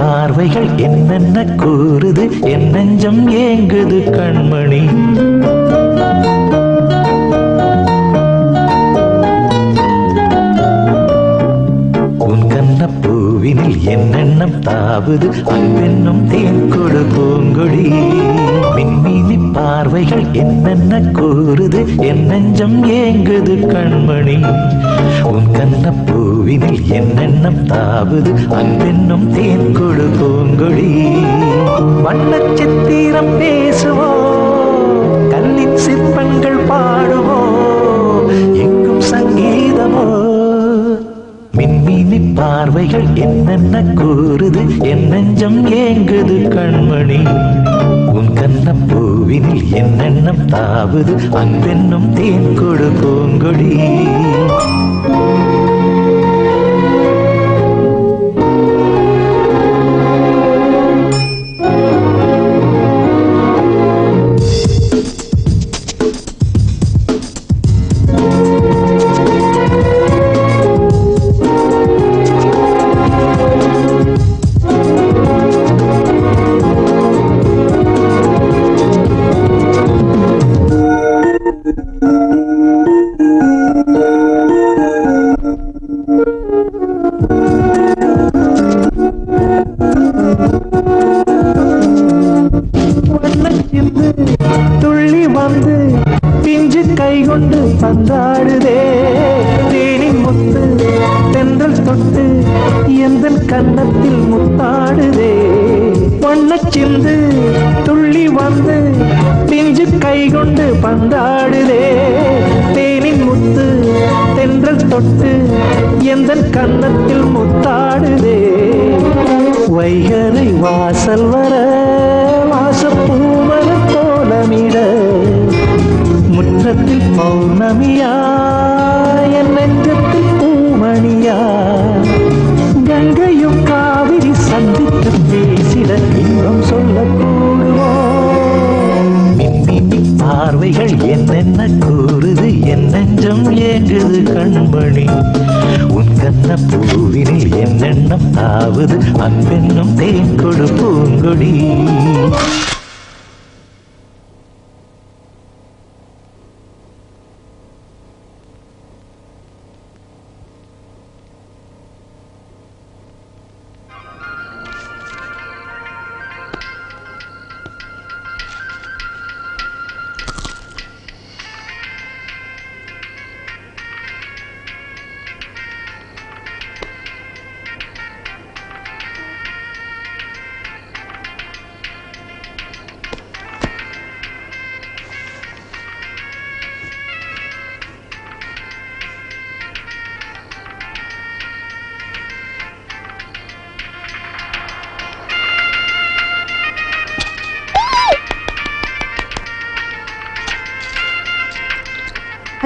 பார்வைகள் என்னென்ன கூறுது என் நெஞ்சம் ஏங்குது கண்மணி உன் கண்ண பூவினில் என்னென்னம் தாவுது அன்பென்னும் தேன் கொடு பூங்கொடி மின்மினி பார்வைகள் என்னென்ன கூறுது என் நெஞ்சம் ஏங்குது கண்மணி உன் கண்ண பூவினில் என்னென்னம் தாவது அன்பென்னும் தேன் கொடு பூங்கொடி வண்ண சித்திரம் பேசுவோ கல்லின் சிற்பங்கள் பாடுவோ எங்கும் சங்கீதமோ மின்மினி பார்வைகள் என்னென்ன கூறுது என் நெஞ்சம் ஏங்குது கண்மணி உன் கண்ண பூவினில் என்னென்னம் தாவது அன்பென்னும் தேன் கொடு பூங்கொடி துள்ளி வந்து பிஞ்சு கை கொண்டு பந்தாடுதே தேனின் முத்து தென்றல் தொட்டு எந்த கன்னத்தில் முத்தாடுதே பொன்னச்சிந்து துள்ளி வந்து பிஞ்சு கை கொண்டு பந்தாடுதே தேனின் முத்து தென்றல் தொட்டு எந்த கன்னத்தில் முத்தாடுதே வைகரை வாசல் வர வாசப்பூமர கோலமிட முற்றத்தில் பௌர்ணமியா என் நெஞ்சத்தில் பூமணியா கங்கையும் காவிரி சந்தித்து பேசிட இன்பம் சொல்லக்கூடுவோ மின்மினி பார்வைகள் என்னென்ன கூறுது என் நெஞ்சம் ஏங்குது கண்மணி உன் கண்ண பூவினில் என்னென்னம் தாவது அன்பென்னும் தேன் கொடு பூங்கொடி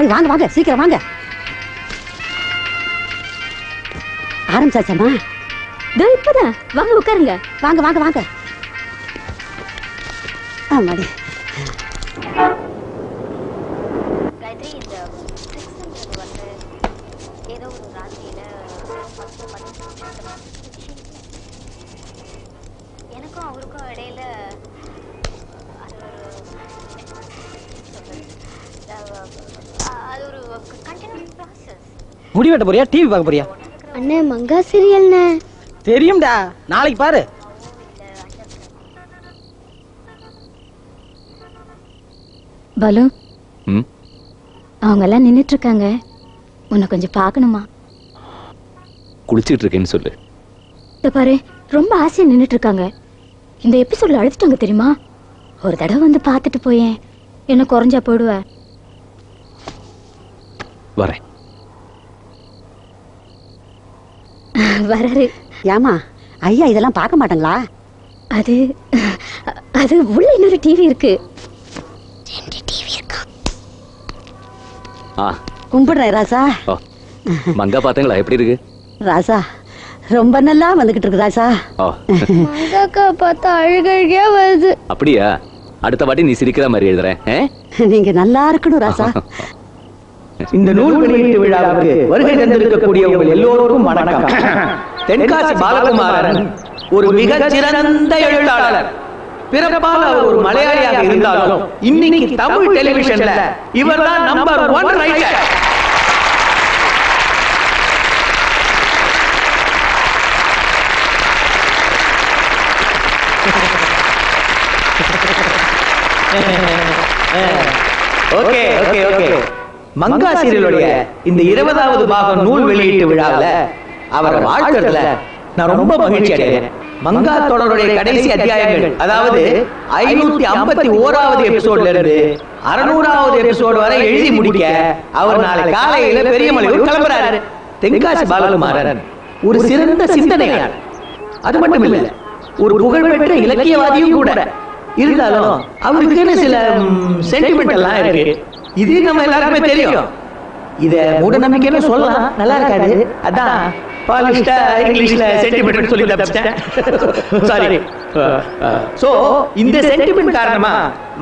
வாங்க வாங்க சீக்கிரம் வாங்க ஆரம்பிச்சாச்சம்மா இப்பதான் வாங்க உட்காருங்க வாங்க வாங்க வாங்க ஆமாடி ஏதோ ஒரு ராத்திரியில எனக்கும் அவருக்கும் இடையில முடி வெட்ட போறியா டிவி பார்க்க போறியா அண்ணே மங்கா சீரியல்னே தெரியும்டா நாளைக்கு பாரு பாலு அவங்க எல்லாம் நின்னுட்டு இருக்காங்க உன்னை கொஞ்சம் பார்க்கணுமா குளிச்சிட்டு இருக்கேன்னு சொல்லு பாரு ரொம்ப ஆசையா நின்னுட்டு இருக்காங்க இந்த எபிசோட்ல அழுத்துட்டாங்க தெரியுமா ஒரு தடவை வந்து பார்த்துட்டு போயேன் என்ன குறைஞ்சா போடுவ வரேன் வராரு ஏமா ஐயா இதெல்லாம் பார்க்க மாட்டாங்களா அது அது உள்ள இன்னொரு டிவி இருக்கு கும்பிடுறேன் ராசா மங்கா பாத்தீங்களா எப்படி இருக்கு ராசா ரொம்ப நல்லா வந்துகிட்டு இருக்கு ராசா. ஓ மங்காக்கா பார்த்தா அழுகழுகையா வருது. அப்படியா? அடுத்த வாட்டி நீ சிரிக்கிற மாதிரி எழுதுறேன். நீங்க நல்லா இருக்கணும் ராசா. இந்த நூல் வெளியீட்டு விழாவுக்கு வருகை தந்திருக்கக்கூடிய உங்கள் எல்லோருக்கும் வணக்கம். தென்காசி பாலகுமாரன் ஒரு மிகச் சிறந்த எழுத்தாளர். பிறப்பால் அவர் ஒரு மலையாளியாக இருந்தாலும் இன்னைக்கு தமிழ் டெலிவிஷன்ல இவர்தான் number 1 writer. Okay okay okay. மங்கா சீரியலுடைய இந்த 20வது பாகம் நூல் வெளியீட்டு விழாவில் அவரை வாழ்த்துறதுல நான் ரொம்ப மகிழ்ச்சி அடைகிறேன். மங்கா தொடருடைய கடைசி அத்தியாயங்கள், அதாவது 551வது எபிசோட்ல இருந்து 600வது எபிசோடு வரை எழுதி முடிக்க அவர் நாளை காலையில பெரியமலையூர் கிளம்புறாரு. தென்காசி பாலகுமாரன் ஒரு சிறந்த சிந்தனையாளர். அது மட்டும் இல்ல, ஒரு புகழ்பெற்ற இலக்கியவாதியும் கூட. இருந்தாலும் அவருக்குன்னு சில சென்டிமெண்ட் எல்லாம் இருக்கு. இது நம்ம எல்லாருக்குமே தெரியும். இத மூட நம்பிக்கைன்னு சொல்லலாம், நல்லா இருக்காது. அதான் பாலிஷ்டா இங்கிலீஷ்ல சென்டிமெண்ட் சொல்லி தப்பிச்சிட்டேன். சாரி. சோ இந்த சென்டிமெண்ட் காரணமா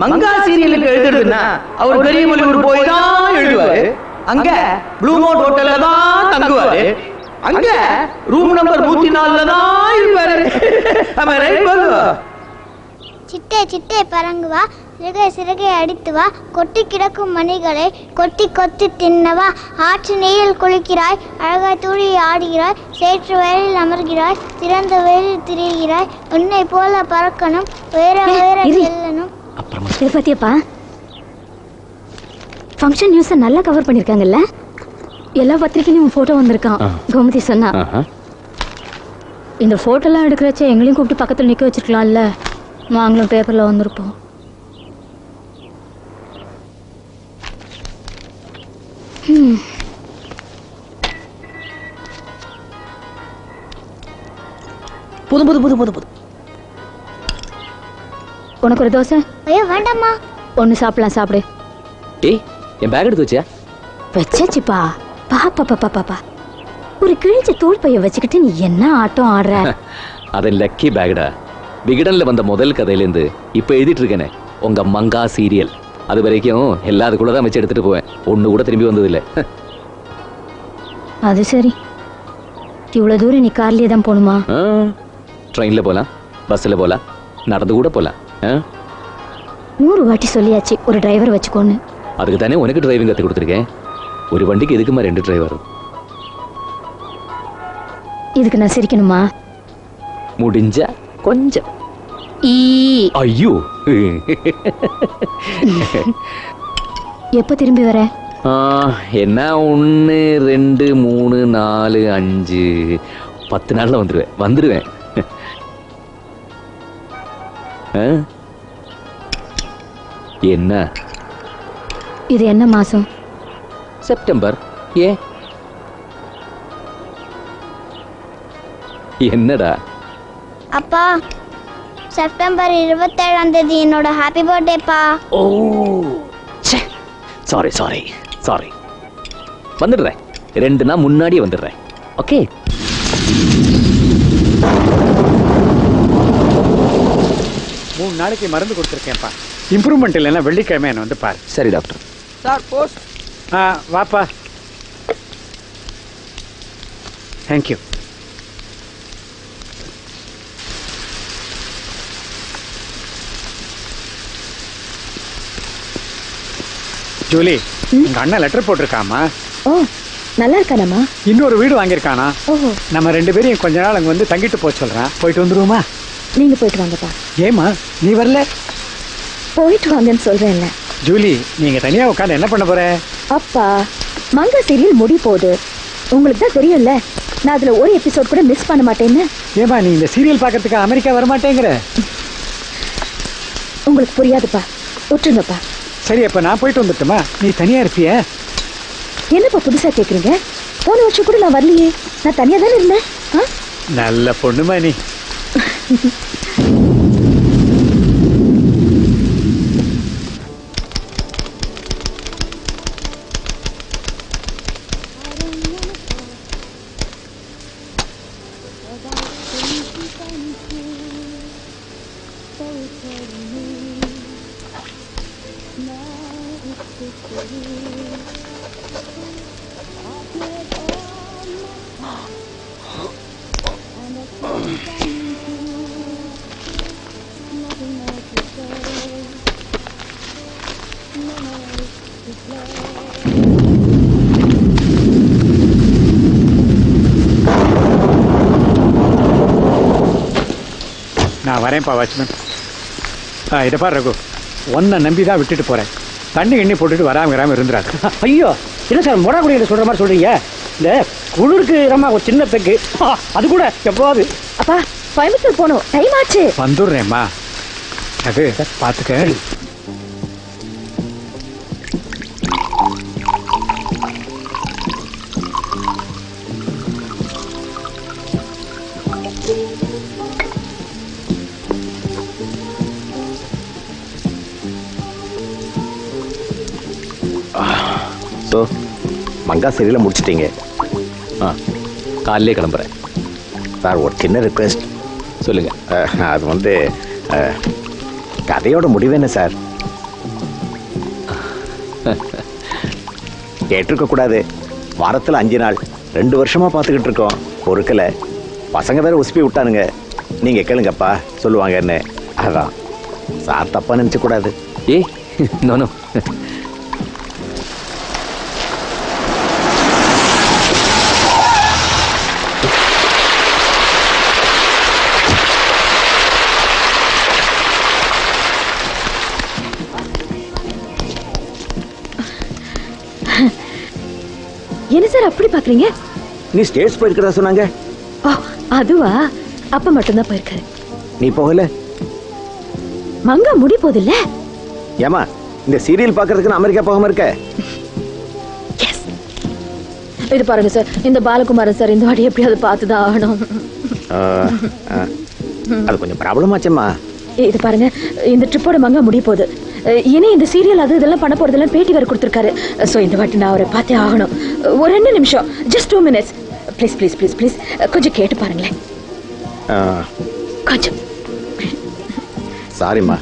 மங்கா சீரியலுக்கு எழுதுறதுன்னா அவர் பெரியமலையூர் போய் தான் எழுதுவாரு. அங்க ப்ளூ மவுண்ட் ஹோட்டல்ல தான் தங்குவாரு. அங்க ரூம் நம்பர் 104ல தான் இருப்பாரு. ஆமா, ரைட் பாலு. சிட்டே சிட்டே பறங்கு வா, சிறகை சிறகை அடித்து வா, கொட்டி கிடக்கும் மணிகளை கொட்டி கொத்தி தின்னவா. ஆற்று நீரில் குளிக்கிறாய், அழகாய் தூழி ஆடுகிறாய், சேற்று வயலில் அமர்கிறாய், திறந்த வயலில் திரிகிறாய், உன்னை போல பறக்கணும், வேற வேற செல்லணும். இதை பத்தியப்பா ஃபங்க்ஷன் நியூஸை நல்லா கவர் பண்ணிருக்காங்கல்ல. எல்லா பத்திரிக்கையிலும் போட்டோ வந்திருக்கான். கோமதி சொன்னா இந்த போட்டோலாம் எடுக்கிறச்சே எங்களையும் கூப்பிட்டு பக்கத்தில் நிற்க வச்சிருக்கலாம்ல. நாங்களும் பேப்பர்ல வந்திருப்போம். புது புது புது புது புது. உனக்கு ஒரு தோசை? ஐயோ வேண்டாம்மா. ஒன்று சாப்பிடலாம், சாப்பிடு. ஏய், என் பேக் எடுத்து வச்சியா? வச்சாச்சுப்பா. பாப்பா பாப்பா பாப்பா, ஒரு கிழிச்ச தோல் பைய வச்சுக்கிட்டு நீ என்ன ஆட்டம் ஆடுற? அதன் லக்கி பேக்டா. விகடன்ல வந்த முதல் கதையிலேருந்து இப்போ எழுதிட்டு இருக்கேனே உங்க மங்கா சீரியல், அது வரைக்கும் எல்லாத்துக்குள்ள தான் வச்சு எடுத்துட்டு போவேன். ஒன்று கூட திரும்பி வந்ததில்லை. அது சரி. இவ்வளோ தூரம் நீ கார்லயே தான் போகணுமா? ட்ரெயினில் போகலாம், பஸ்ஸில் போகலாம், நடந்து கூட போகலாம். 100 வாட்டி சொல்லியாச்சு ஒரு டிரைவர் வச்சுக்கோன்னு. அதுக்கு தானே உனக்கு டிரைவிங் கற்றுக் கொடுத்துருக்கேன். ஒரு வண்டிக்கு எதுக்குமா 2 டிரைவர்? இதுக்கு நான் சிரிக்கணுமா? முடிஞ்சா கொஞ்சம். ஐயோ, எப்போ திரும்பி வர? என்ன 1 2 3 4 5 10 நாள்ல வந்துடுவேன். என்ன இது என்ன மாசம்? செப்டம்பர். ஏன் என்னடா? அப்பா, செப்டம்பர் 27ஆம் தேதி என்னோட ஹாப்பி பர்த்டேப்பா. ஓ சாரி சாரி சாரி. வந்துடுறேன், 2 நாள் முன்னாடியே வந்துடுறேன். ஓகே. மூணு நாளைக்கு மருந்து கொடுத்துருக்கேன்ப்பா. இம்ப்ரூவ்மெண்ட் இல்லைன்னா வெள்ளிக்கிழமை என்ன வந்து பாரு. சரி டாக்டர். Sir post. வாப்பா. தேங்க்யூ. ஜூலி, உங்க அண்ணன் லெட்டர் போட்டிருக்காமா? ஓ, நல்லா இருக்கானம்மா. இன்னொரு வீடு வாங்கியிருக்கானா? ஓஹோ. நம்ம 2 பேரையும் கொஞ்ச நாள் அங்கே வந்து தங்கிட்டு போக சொல்றேன். போயிட்டு வந்துருவோமா? நீங்க போயிட்டு வாங்கப்பா. ஏமா நீ வரல? போயிட்டு வாங்கன்னு சொல்றேன்ல. ஜூலி, நீங்க தனியா உட்காந்து என்ன பண்ண போற? அப்பா, மங்கா சீரியல் முடி போகுது. உங்களுக்கு தான் தெரியும்ல, நான் அதுல ஒரு எபிசோட் கூட மிஸ் பண்ண மாட்டேன்னு. ஏமா நீ இந்த சீரியல் பார்க்கறதுக்கு அமெரிக்கா வரமாட்டேங்கிற? உங்களுக்கு புரியாதுப்பா, விட்டுருங்கப்பா. சரி, அப்ப நான் போயிட்டு வந்துட்டுமா? நீ தனியா இருப்பிய? என்னப்பா புதுசா கேக்குறீங்க? போன வருஷம் கூட நான் வரலையே, நான் தனியா தானே இருந்தேன். நல்ல பொண்ணுமா நீ. நான் வரேன்ப்பா வாட்ச்மேன். இதை பாரு ரகு, ஒன்றை நம்பி தான் விட்டுட்டு போகிறேன். தண்ணி எண்ணி போட்டுட்டு வராமல் இருந்துறாரு. ஐயோ இல்லை சார், மொடாக்குடியில் சொல்கிற மாதிரி சொல்கிறீங்க. இந்த குளிருக்கு நம்ம ஒரு சின்ன பெக்கு அது கூட எப்போது. அப்பா கோயம்புத்தூர் போகணும், டைம் ஆச்சு. வந்துடுறேம்மா. ரகு பார்த்துக்க. ஸோ மங்கா சீரியலை முடிச்சிட்டீங்க. காலையிலே கிளம்புறேன் சார். ஒரு சின்ன ரிக்வெஸ்ட். சொல்லுங்க. அது வந்து கதையோட முடிவு என்ன சார்? கேட்டிருக்க கூடாது. வாரத்தில் 5 நாள் 2 வருஷமா பார்த்துக்கிட்டு இருக்கோம், பொறுக்கலை. பசங்க வேற உசுப்பி விட்டானுங்க. நீங்க கேளுங்கப்பா சொல்லுவாங்கன்னு. அதான் சார் தப்பா நினைச்ச கூடாது. ஏய் நோ. என்ன சார் அப்படி பாக்குறீங்க? நீ ஸ்டேட்ஸ் போயிருக்கிறதா சொன்னாங்க. அதுவா? அப்ப மட்டும்தான் போயிருக்காரு. நீ போகல? மங்கா முடி போகுது இல்ல? ஏமா இந்த சீரியல் பாக்குறதுக்கு அமெரிக்கா போகாம இருக்க? இது பாருங்க சார், இந்த பாலகுமாரன் சார் இந்த வாட்டி எப்படியாவது பார்த்துதான் ஆகணும். அது கொஞ்சம் ப்ராப்ளம் ஆச்சம்மா. இது பாருங்க, இந்த ட்ரிப்போட மங்கா முடிய போகுது. இனி இந்த சீரியல் அது இதெல்லாம் பண்ண போறதெல்லாம் பேட்டி வேற கொடுத்துருக்காரு. ஸோ இந்த வாட்டி நான் அவரை பார்த்தே ஆகணும். ஒரு 2 நிமிஷம், just 2 minutes. Please please please please கொஞ்சம் கேட்டு பாருங்களேன். கொஞ்சம். சாரிம்மா,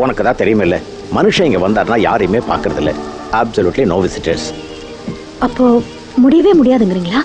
உனக்கு தான் தெரியுமில்ல, மனுஷன் இங்க வந்தாருன்னா யாரையுமே பார்க்கறது இல்லை. Absolutely no visitors. அப்போ முடியவே முடியாதுங்கிறீங்களா?